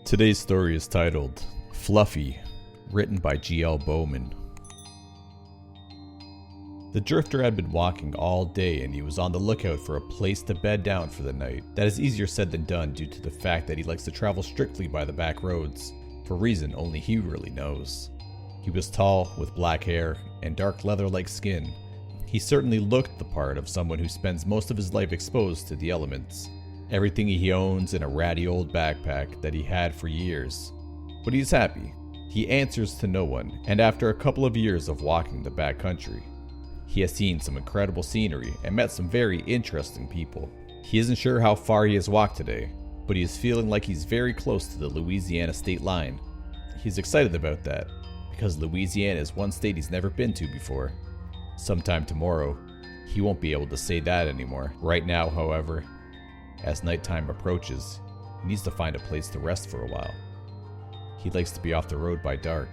Today's story is titled Fluffy, written by G.L. Bowman. The drifter had been walking all day and he was on the lookout for a place to bed down for the night. That is easier said than done due to the fact that he likes to travel strictly by the back roads, for a reason only he really knows. He was tall, with black hair, and dark leather-like skin. He certainly looked the part of someone who spends most of his life exposed to the elements. Everything he owns in a ratty old backpack that he had for years. But he's happy. He answers to no one, and after a couple of years of walking the backcountry, he has seen some incredible scenery and met some very interesting people. He isn't sure how far he has walked today, but he is feeling like he's very close to the Louisiana state line. He's excited about that, because Louisiana is one state he's never been to before. Sometime tomorrow, he won't be able to say that anymore. Right now, however, as nighttime approaches, he needs to find a place to rest for a while. He likes to be off the road by dark.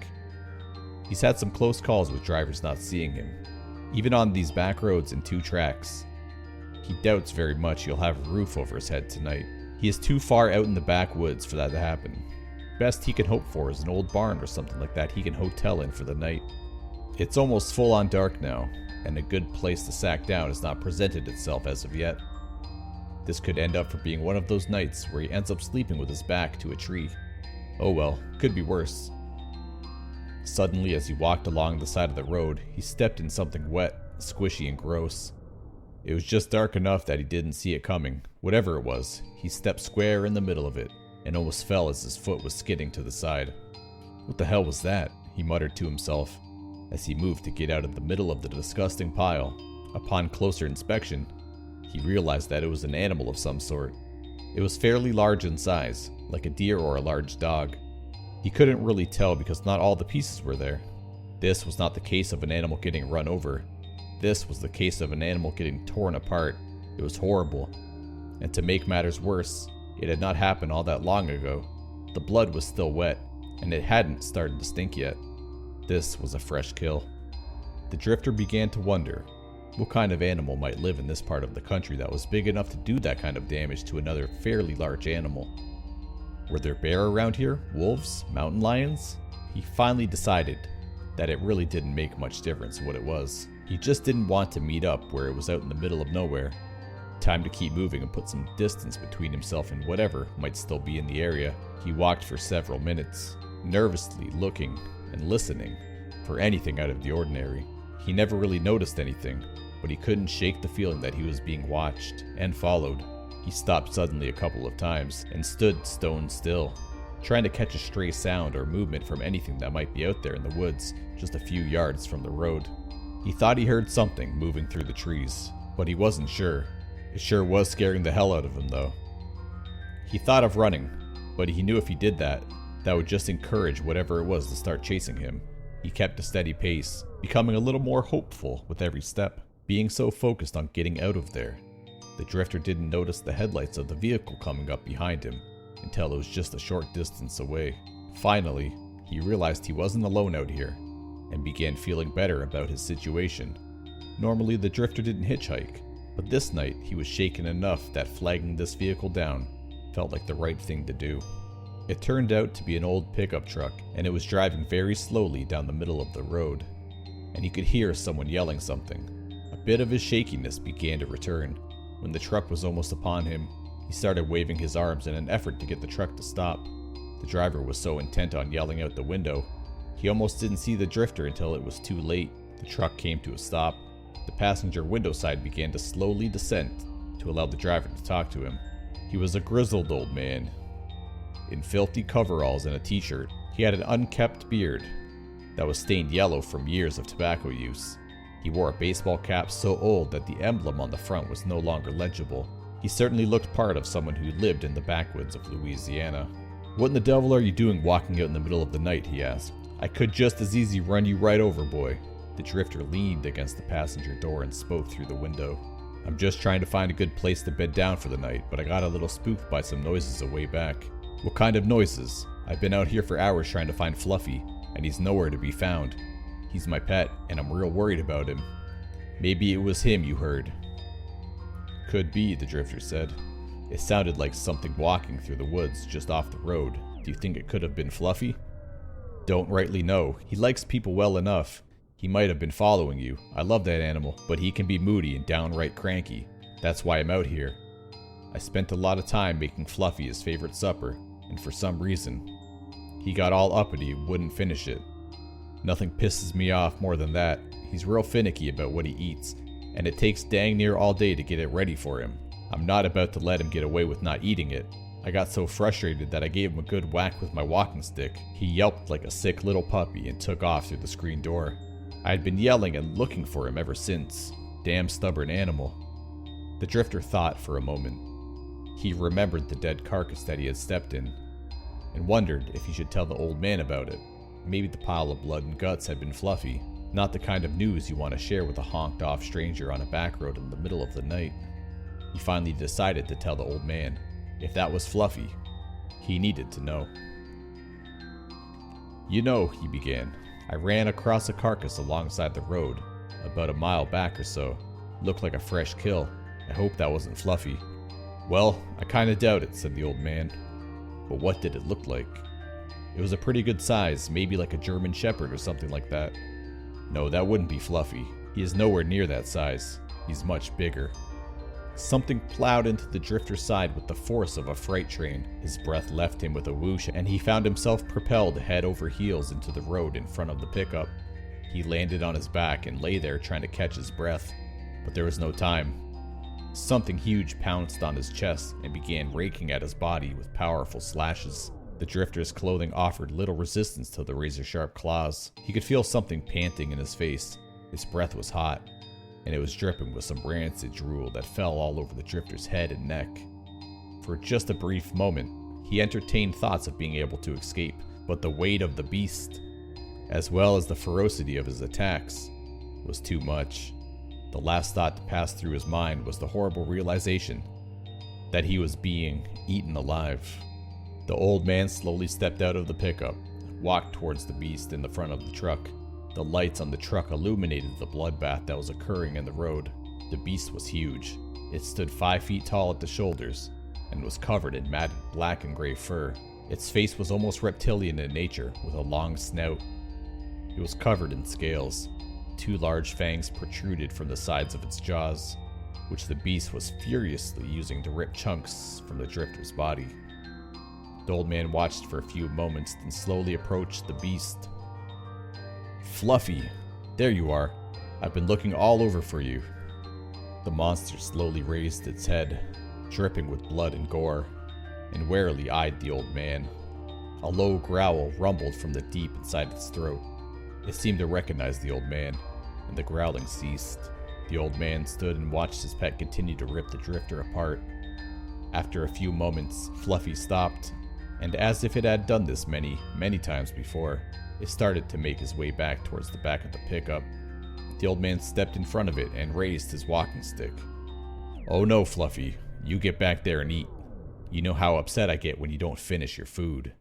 He's had some close calls with drivers not seeing him, even on these back roads and 2 tracks. He doubts very much he'll have a roof over his head tonight. He is too far out in the backwoods for that to happen. Best he can hope for is an old barn or something like that he can hotel in for the night. It's almost full on dark now, and a good place to sack down has not presented itself as of yet. This could end up for being one of those nights where he ends up sleeping with his back to a tree. Oh well, could be worse. Suddenly, as he walked along the side of the road, he stepped in something wet, squishy, and gross. It was just dark enough that he didn't see it coming. Whatever it was, he stepped square in the middle of it, and almost fell as his foot was skidding to the side. What the hell was that? He muttered to himself, as he moved to get out of the middle of the disgusting pile. Upon closer inspection, he realized that it was an animal of some sort. It was fairly large in size, like a deer or a large dog. He couldn't really tell because not all the pieces were there. This was not the case of an animal getting run over. This was the case of an animal getting torn apart. It was horrible. And to make matters worse, it had not happened all that long ago. The blood was still wet, and it hadn't started to stink yet. This was a fresh kill. The drifter began to wonder what kind of animal might live in this part of the country that was big enough to do that kind of damage to another fairly large animal. Were there bear around here? Wolves? Mountain lions? He finally decided that it really didn't make much difference what it was. He just didn't want to meet up where it was out in the middle of nowhere. Time to keep moving and put some distance between himself and whatever might still be in the area. He walked for several minutes, nervously looking and listening for anything out of the ordinary. He never really noticed anything, but he couldn't shake the feeling that he was being watched and followed. He stopped suddenly a couple of times and stood stone still, trying to catch a stray sound or movement from anything that might be out there in the woods just a few yards from the road. He thought he heard something moving through the trees, but he wasn't sure. It sure was scaring the hell out of him though. He thought of running, but he knew if he did that, that would just encourage whatever it was to start chasing him. He kept a steady pace, becoming a little more hopeful with every step, being so focused on getting out of there. The drifter didn't notice the headlights of the vehicle coming up behind him until it was just a short distance away. Finally, he realized he wasn't alone out here and began feeling better about his situation. Normally, the drifter didn't hitchhike, but this night he was shaken enough that flagging this vehicle down felt like the right thing to do. It turned out to be an old pickup truck, and it was driving very slowly down the middle of the road, and he could hear someone yelling something. A bit of his shakiness began to return. When the truck was almost upon him, he started waving his arms in an effort to get the truck to stop. The driver was so intent on yelling out the window, he almost didn't see the drifter until it was too late. The truck came to a stop. The passenger window side began to slowly descend to allow the driver to talk to him. He was a grizzled old man, in filthy coveralls and a t-shirt. He had an unkempt beard that was stained yellow from years of tobacco use. He wore a baseball cap so old that the emblem on the front was no longer legible. He certainly looked part of someone who lived in the backwoods of Louisiana. "What in the devil are you doing walking out in the middle of the night?" he asked. "I could just as easy run you right over, boy." The drifter leaned against the passenger door and spoke through the window. "I'm just trying to find a good place to bed down for the night, but I got a little spooked by some noises a way back." "What kind of noises?" "I've been out here for hours trying to find Fluffy, and he's nowhere to be found. He's my pet, and I'm real worried about him." "Maybe it was him you heard." "Could be," the drifter said. It sounded like something walking through the woods just off the road, Do you think it could have been Fluffy? Don't rightly know. He likes people well enough. He might have been following you. I love that animal, but he can be moody and downright cranky. That's why I'm out here. I spent a lot of time making Fluffy his favorite supper, and for some reason, he got all uppity and wouldn't finish it. Nothing pisses me off more than that. He's real finicky about what he eats, and it takes dang near all day to get it ready for him. I'm not about to let him get away with not eating it. I got so frustrated that I gave him a good whack with my walking stick. He yelped like a sick little puppy and took off through the screen door. I had been yelling and looking for him ever since. Damn stubborn animal. The drifter thought for a moment. He remembered the dead carcass that he had stepped in, and wondered if he should tell the old man about it. Maybe the pile of blood and guts had been Fluffy, not the kind of news you want to share with a honked-off stranger on a back road in the middle of the night. He finally decided to tell the old man. If that was Fluffy, he needed to know. You know, he began, I ran across a carcass alongside the road, about a mile back or so. Looked like a fresh kill. I hope that wasn't Fluffy. Well, I kinda doubt it, said the old man. But what did it look like? It was a pretty good size, maybe like a German Shepherd or something like that. No, that wouldn't be Fluffy. He is nowhere near that size. He's much bigger. Something plowed into the drifter's side with the force of a freight train. His breath left him with a whoosh, and he found himself propelled head over heels into the road in front of the pickup. He landed on his back and lay there trying to catch his breath, but there was no time. Something huge pounced on his chest and began raking at his body with powerful slashes. The drifter's clothing offered little resistance to the razor-sharp claws. He could feel something panting in his face. His breath was hot, and it was dripping with some rancid drool that fell all over the drifter's head and neck. For just a brief moment, he entertained thoughts of being able to escape, but the weight of the beast, as well as the ferocity of his attacks, was too much. The last thought to pass through his mind was the horrible realization that he was being eaten alive. The old man slowly stepped out of the pickup, walked towards the beast in the front of the truck. The lights on the truck illuminated the bloodbath that was occurring in the road. The beast was huge. It stood 5 feet tall at the shoulders and was covered in matted black and gray fur. Its face was almost reptilian in nature, with a long snout. It was covered in scales. 2 large fangs protruded from the sides of its jaws, which the beast was furiously using to rip chunks from the drifter's body. The old man watched for a few moments, then slowly approached the beast. Fluffy, there you are. I've been looking all over for you. The monster slowly raised its head, dripping with blood and gore, and warily eyed the old man. A low growl rumbled from the deep inside its throat. It seemed to recognize the old man, and the growling ceased. The old man stood and watched his pet continue to rip the drifter apart. After a few moments, Fluffy stopped, and as if it had done this many, many times before, it started to make his way back towards the back of the pickup. The old man stepped in front of it and raised his walking stick. Oh no, Fluffy, you get back there and eat. You know how upset I get when you don't finish your food.